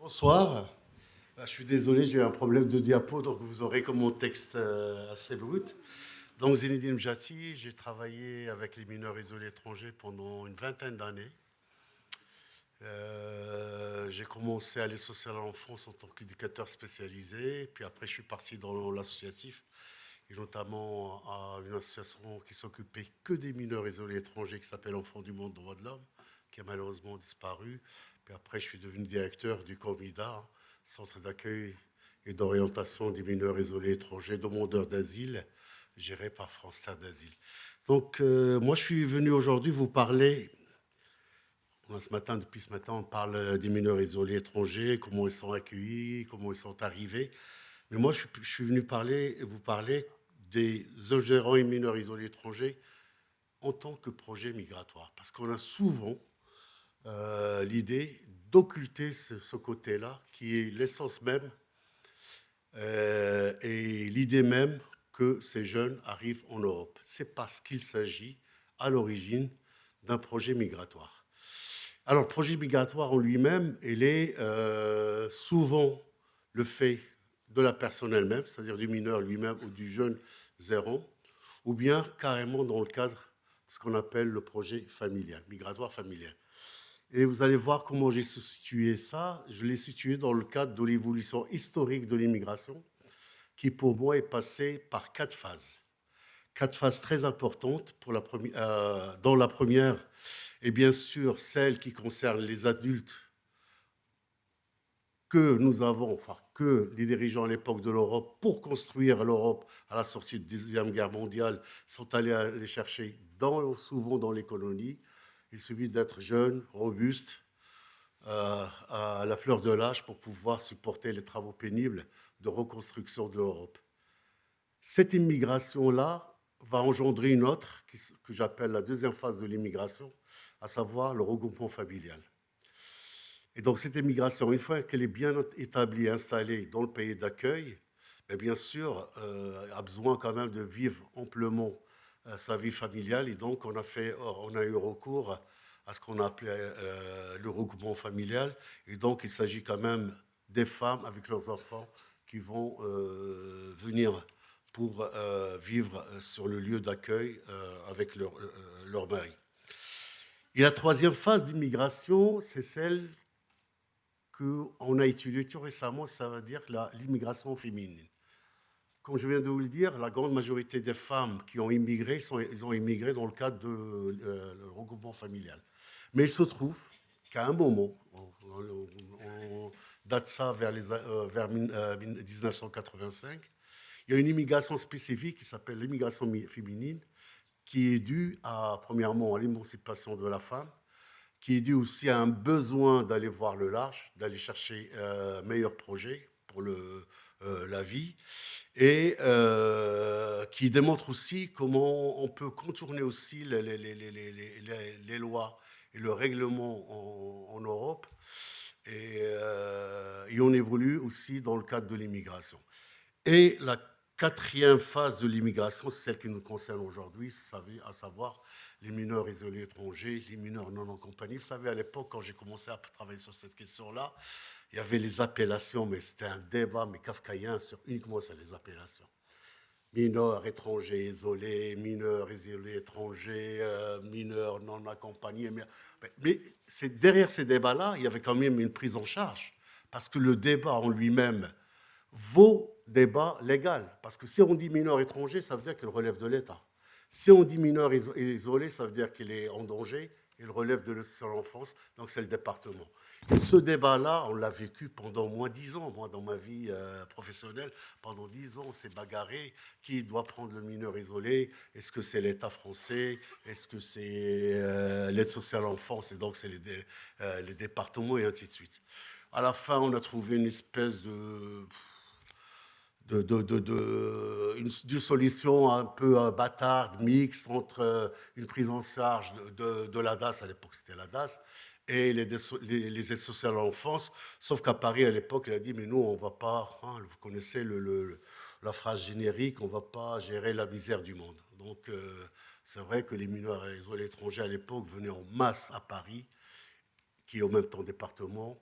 Bonsoir. Je suis désolé, j'ai eu un problème de diapo, donc vous aurez comme mon texte assez brut. Donc Zinedine Mjati, j'ai travaillé avec les mineurs isolés étrangers pendant une vingtaine d'années. J'ai commencé à l'aide sociale à l'enfance en tant qu'éducateur spécialisé, puis après je suis parti dans l'associatif, et notamment à une association qui s'occupait que des mineurs isolés étrangers qui s'appelle Enfants du Monde Droits de l'Homme, qui a malheureusement disparu. Puis après, je suis devenu directeur du COMIDA, Centre d'accueil et d'orientation des mineurs isolés étrangers demandeurs d'asile, géré par France Terre d'Asile. Donc, moi, je suis venu aujourd'hui vous parler. Depuis ce matin, on parle des mineurs isolés étrangers, comment ils sont accueillis, comment ils sont arrivés. Mais moi, je suis venu vous parler des gérants et mineurs isolés étrangers en tant que projet migratoire. Parce qu'on a souvent l'idée d'occulter ce côté-là, qui est l'essence même et l'idée même que ces jeunes arrivent en Europe. C'est parce qu'il s'agit à l'origine d'un projet migratoire. Alors, le projet migratoire en lui-même, il est souvent le fait de la personne elle-même, c'est-à-dire du mineur lui-même ou du jeune zéro, ou bien carrément dans le cadre de ce qu'on appelle le projet familial, migratoire familial. Et vous allez voir comment j'ai situé ça. Je l'ai situé dans le cadre de l'évolution historique de l'immigration, qui pour moi est passée par quatre phases. Quatre phases très importantes. Dans la première, et bien sûr celle qui concerne les adultes que nous avons, enfin que les dirigeants à l'époque de l'Europe, pour construire l'Europe à la sortie de la Deuxième Guerre mondiale, sont allés les chercher souvent dans les colonies. Il suffit d'être jeune, robuste, à la fleur de l'âge pour pouvoir supporter les travaux pénibles de reconstruction de l'Europe. Cette immigration-là va engendrer une autre que j'appelle la deuxième phase de l'immigration, à savoir le regroupement familial. Et donc cette immigration, une fois qu'elle est bien établie, installée dans le pays d'accueil, bien sûr, a besoin quand même de vivre amplement sa vie familiale. Et donc on a eu recours à ce qu'on appelait le regroupement familial. Et donc il s'agit quand même des femmes avec leurs enfants qui vont venir pour vivre sur le lieu d'accueil avec leur mari. Et la troisième phase d'immigration, c'est celle qu'on a étudiée tout récemment, ça veut dire l'immigration féminine. Comme je viens de vous le dire, la grande majorité des femmes qui ont immigré, ils ont immigré dans le cadre de le regroupement familial. Mais il se trouve qu'à un moment, on date ça vers 1985, il y a une immigration spécifique qui s'appelle l'immigration féminine, qui est due premièrement, à l'émancipation de la femme, qui est dû aussi à un besoin d'aller voir le large, d'aller chercher meilleurs projets pour la vie, et qui démontre aussi comment on peut contourner aussi les lois et le règlement en Europe, et on évolue aussi dans le cadre de l'immigration. Et la quatrième phase de l'immigration, c'est celle qui nous concerne aujourd'hui, à savoir les mineurs isolés étrangers, les mineurs non accompagnés. Vous savez, à l'époque, quand j'ai commencé à travailler sur cette question-là, il y avait les appellations, mais c'était un débat mais kafkaïen uniquement sur les appellations. Mineurs étrangers isolés, mineurs isolés étrangers, mineurs non accompagnés. Mais derrière ces débats-là, il y avait quand même une prise en charge, parce que le débat en lui-même vaut débat légal. Parce que si on dit mineur étranger, ça veut dire qu'il relève de l'État. Si on dit mineur isolé, ça veut dire qu'il est en danger, il relève de l'enfance, donc c'est le département. Et ce débat-là, on l'a vécu pendant au moins 10 ans. Moi, dans ma vie professionnelle, pendant 10 ans, on s'est bagarré. Qui doit prendre le mineur isolé? Est-ce que c'est l'État français? Est-ce que c'est l'aide sociale à l'enfance? Et donc, c'est les départements et ainsi de suite. À la fin, on a trouvé une espèce d'une solution un peu bâtarde, mixte, entre une prise en charge de la DAS, à l'époque c'était la DAS, et les aides sociales à l'enfance, sauf qu'à Paris, à l'époque, elle a dit, mais nous, on ne va pas, hein, vous connaissez la phrase générique, on ne va pas gérer la misère du monde. Donc, c'est vrai que les mineurs isolés étrangers, à l'époque, venaient en masse à Paris, qui est en même temps département.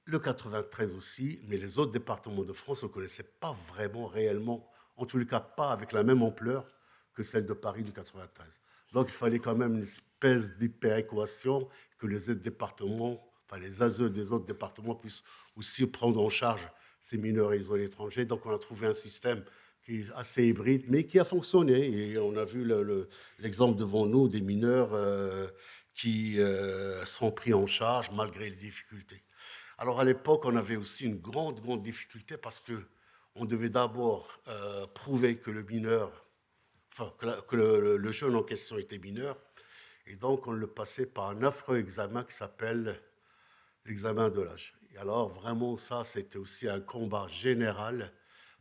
le 93 aussi, mais les autres départements de France ne connaissaient pas vraiment, réellement, en tous les cas pas avec la même ampleur que celle de Paris du 93. Donc il fallait quand même une espèce d'hyperéquation que les autres départements, enfin les ASE des autres départements puissent aussi prendre en charge ces mineurs isolés étrangers. Donc on a trouvé un système qui est assez hybride, mais qui a fonctionné. Et on a vu l'exemple devant nous des mineurs qui sont pris en charge malgré les difficultés. Alors à l'époque, on avait aussi une grande, grande difficulté parce que on devait d'abord prouver que le mineur, enfin que le jeune en question était mineur, et donc on le passait par un affreux examen qui s'appelle l'examen de l'âge. Et alors vraiment ça, c'était aussi un combat général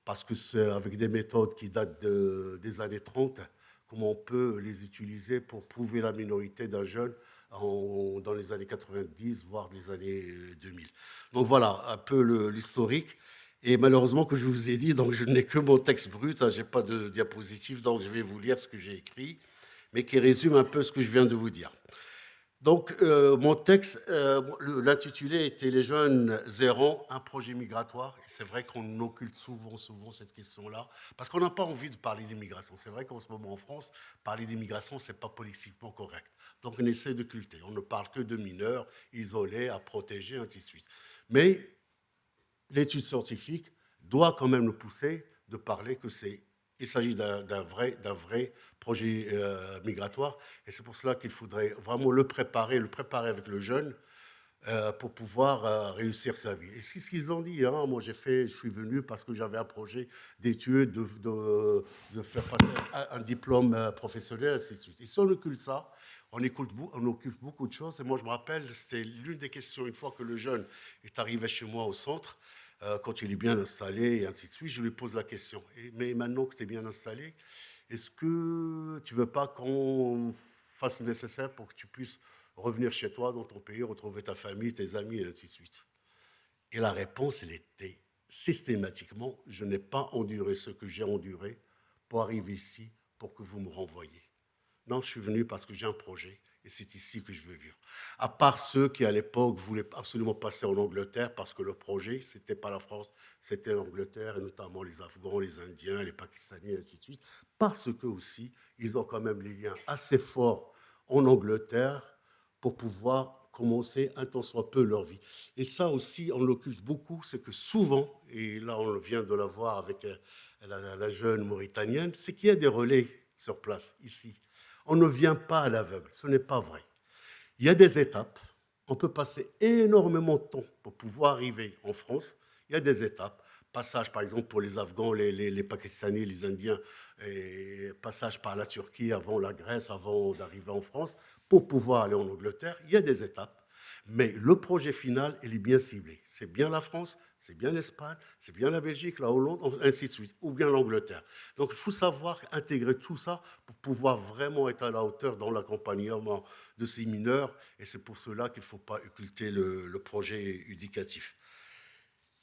parce que c'est avec des méthodes qui datent des années 30, comment on peut les utiliser pour prouver la minorité d'un jeune dans les années 90, voire les années 2000. Donc voilà, un peu l'historique. Et malheureusement, que je vous ai dit, donc je n'ai que mon texte brut, hein, je n'ai pas de diapositive, donc je vais vous lire ce que j'ai écrit, mais qui résume un peu ce que je viens de vous dire. Donc, mon texte, l'intitulé était Les jeunes errants, un projet migratoire. Et c'est vrai qu'on occulte souvent, souvent cette question-là, parce qu'on n'a pas envie de parler d'immigration. C'est vrai qu'en ce moment en France, parler d'immigration, ce n'est pas politiquement correct. Donc, on essaie d'occulter. On ne parle que de mineurs isolés, à protéger, ainsi de suite. Mais l'étude scientifique doit quand même nous pousser de parler que il s'agit d'un vrai projet migratoire, et c'est pour cela qu'il faudrait vraiment le préparer avec le jeune pour pouvoir réussir sa vie. Et c'est ce qu'ils ont dit. Hein. Moi, je suis venu parce que j'avais un projet d'études, de faire passer un diplôme professionnel, ainsi de suite. Et si on occulte ça, on occupe beaucoup de choses. Et moi, je me rappelle, c'était l'une des questions, une fois que le jeune est arrivé chez moi au centre, quand il est bien installé, et ainsi de suite, je lui pose la question. Mais maintenant que tu es bien installé, est-ce que tu ne veux pas qu'on fasse le nécessaire pour que tu puisses revenir chez toi, dans ton pays, retrouver ta famille, tes amis, et ainsi de suite? Et la réponse, elle était systématiquement, je n'ai pas enduré ce que j'ai enduré pour arriver ici, pour que vous me renvoyiez. Non, je suis venu parce que j'ai un projet et c'est ici que je veux vivre. À part ceux qui, à l'époque, voulaient absolument passer en Angleterre parce que le projet, ce n'était pas la France, c'était l'Angleterre, et notamment les Afghans, les Indiens, les Pakistanais, et ainsi de suite, parce que aussi, ils ont quand même les liens assez forts en Angleterre pour pouvoir commencer un tant soit peu leur vie. Et ça aussi, on l'occulte beaucoup, c'est que souvent, et là on vient de la voir avec la jeune Mauritanienne, c'est qu'il y a des relais sur place, ici. On ne vient pas à l'aveugle, ce n'est pas vrai. Il y a des étapes, on peut passer énormément de temps pour pouvoir arriver en France. Il y a des étapes, passage par exemple pour les Afghans, les Pakistanais, les Indiens, et passage par la Turquie avant la Grèce, avant d'arriver en France, pour pouvoir aller en Angleterre. Il y a des étapes. Mais le projet final, il est bien ciblé. C'est bien la France, c'est bien l'Espagne, c'est bien la Belgique, la Hollande, ainsi de suite, ou bien l'Angleterre. Donc il faut savoir intégrer tout ça pour pouvoir vraiment être à la hauteur dans l'accompagnement de ces mineurs, et c'est pour cela qu'il ne faut pas occulter le projet éducatif.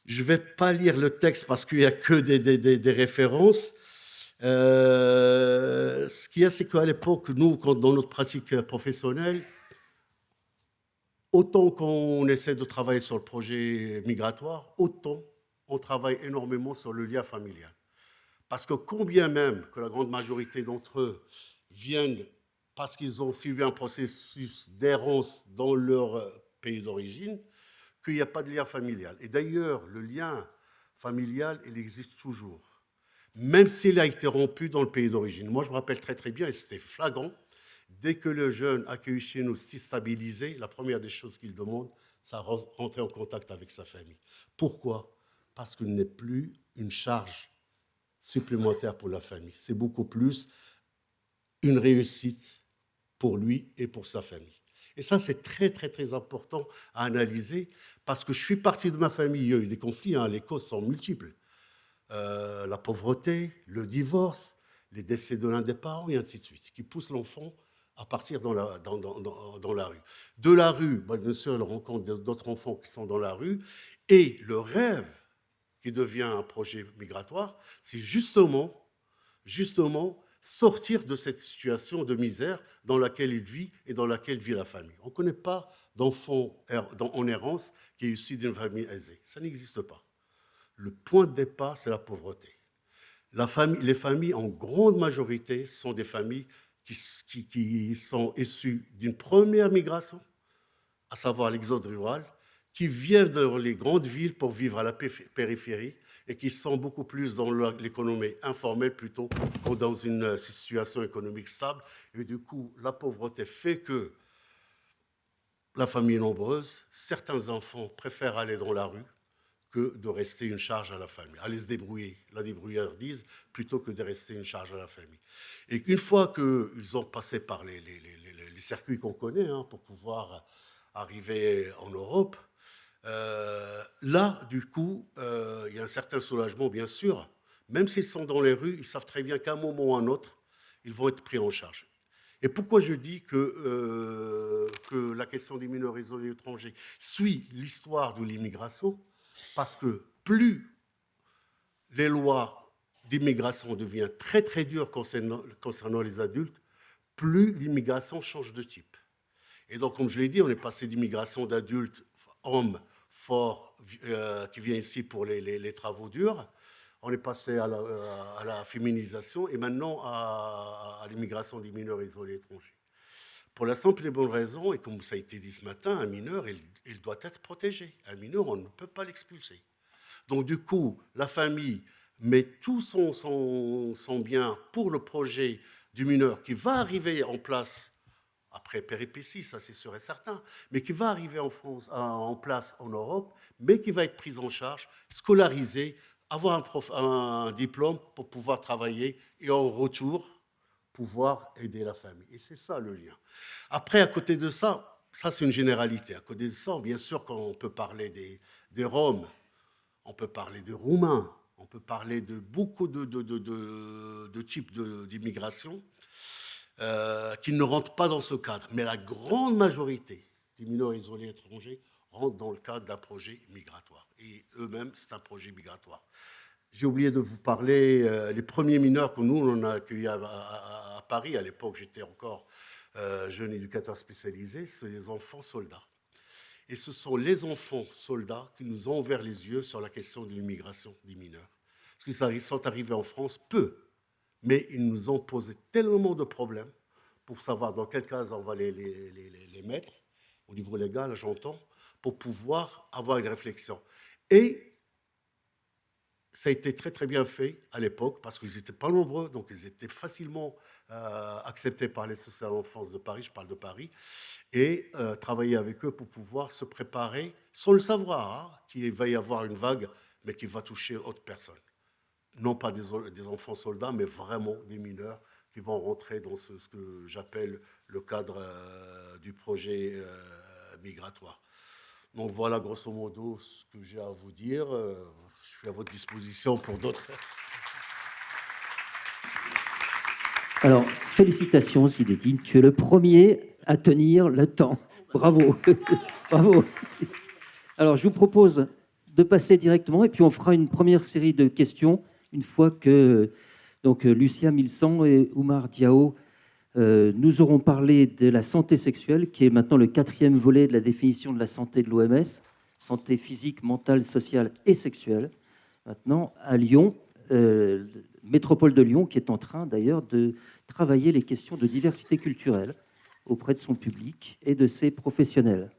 Je ne vais pas lire le texte parce qu'il n'y a que des références. Ce qu'il y a, c'est qu'à l'époque, nous, dans notre pratique professionnelle, autant qu'on essaie de travailler sur le projet migratoire, autant on travaille énormément sur le lien familial. Parce que combien même que la grande majorité d'entre eux viennent parce qu'ils ont suivi un processus d'errance dans leur pays d'origine, qu'il n'y a pas de lien familial. Et d'ailleurs, le lien familial, il existe toujours, même s'il a été rompu dans le pays d'origine. Moi, je me rappelle très très bien, et c'était flagrant, dès que le jeune accueilli chez nous s'est stabilisé, la première des choses qu'il demande, c'est rentrer en contact avec sa famille. Pourquoi? Parce qu'il n'est plus une charge supplémentaire pour la famille. C'est beaucoup plus une réussite pour lui et pour sa famille. Et ça, c'est très, très, très important à analyser parce que je suis parti de ma famille. Il y a eu des conflits, hein, les causes sont multiples. La pauvreté, le divorce, les décès de l'un des parents et ainsi de suite, qui poussent l'enfant à partir dans la rue. De la rue, bien sûr, elle rencontre d'autres enfants qui sont dans la rue et le rêve qui devient un projet migratoire, c'est justement sortir de cette situation de misère dans laquelle il vit et dans laquelle vit la famille. On ne connaît pas d'enfant en errance qui est issu d'une famille aisée. Ça n'existe pas. Le point de départ, c'est la pauvreté. Les familles, en grande majorité, sont des familles qui sont issues d'une première migration, à savoir l'exode rural, qui viennent dans les grandes villes pour vivre à la périphérie et qui sont beaucoup plus dans l'économie informelle plutôt que dans une situation économique stable. Et du coup, la pauvreté fait que la famille est nombreuse. Certains enfants préfèrent aller dans la rue que de rester une charge à la famille, aller se débrouiller, la débrouillardise, plutôt que de rester une charge à la famille. Et qu'une fois qu'ils ont passé par les circuits qu'on connaît pour pouvoir arriver en Europe, là, du coup, il y a un certain soulagement, bien sûr. Même s'ils sont dans les rues, ils savent très bien qu'à un moment ou à un autre, ils vont être pris en charge. Et pourquoi je dis que la question des mineurs isolés étrangers suit l'histoire de l'immigration? Parce que plus les lois d'immigration deviennent très très dures concernant les adultes, plus l'immigration change de type. Et donc, comme je l'ai dit, on est passé d'immigration d'adultes, hommes forts, qui viennent ici pour les travaux durs. On est passé à la féminisation et maintenant à l'immigration des mineurs isolés étrangers. Pour la simple et bonne raison, et comme ça a été dit ce matin, un mineur, il doit être protégé. Un mineur, on ne peut pas l'expulser. Donc du coup, la famille met tout son bien pour le projet du mineur qui va arriver en place, après péripéties, ça c'est sûr et certain, mais qui va arriver en place en Europe, mais qui va être pris en charge, scolarisé, avoir un diplôme pour pouvoir travailler et en retour, pouvoir aider la famille. Et c'est ça le lien. Après, à côté de ça, ça c'est une généralité. À côté de ça, bien sûr, quand on peut parler des Roms, on peut parler des Roumains, on peut parler de beaucoup de types d'immigration qui ne rentrent pas dans ce cadre. Mais la grande majorité des mineurs isolés étrangers rentrent dans le cadre d'un projet migratoire. Et eux-mêmes, c'est un projet migratoire. J'ai oublié de vous parler, les premiers mineurs que nous, on a accueillis à Paris, à l'époque, j'étais encore jeune éducateur spécialisé, c'est les enfants soldats. Et ce sont les enfants soldats qui nous ont ouvert les yeux sur la question de l'immigration des mineurs. Parce qu'ils sont arrivés en France peu, mais ils nous ont posé tellement de problèmes pour savoir dans quel cas on va les mettre, au niveau légal, j'entends, pour pouvoir avoir une réflexion. Et ça a été très très bien fait à l'époque parce qu'ils n'étaient pas nombreux, donc ils étaient facilement acceptés par les sociales d'enfance de Paris, je parle de Paris, et travailler avec eux pour pouvoir se préparer, sans le savoir, qu'il va y avoir une vague, mais qui va toucher d'autres personnes. Non pas des enfants soldats, mais vraiment des mineurs qui vont rentrer dans ce que j'appelle le cadre du projet migratoire. Donc voilà, grosso modo, ce que j'ai à vous dire. Je suis à votre disposition pour d'autres. Alors, félicitations, Zinedine. Tu es le premier à tenir le temps. Bravo. Bravo. Alors, je vous propose de passer directement et puis on fera une première série de questions une fois que donc, Lucia Milsan et Oumar Diao nous auront parlé de la santé sexuelle, qui est maintenant le 4e volet de la définition de la santé de l'OMS, santé physique, mentale, sociale et sexuelle. Maintenant, à Lyon, métropole de Lyon, qui est en train d'ailleurs de travailler les questions de diversité culturelle auprès de son public et de ses professionnels.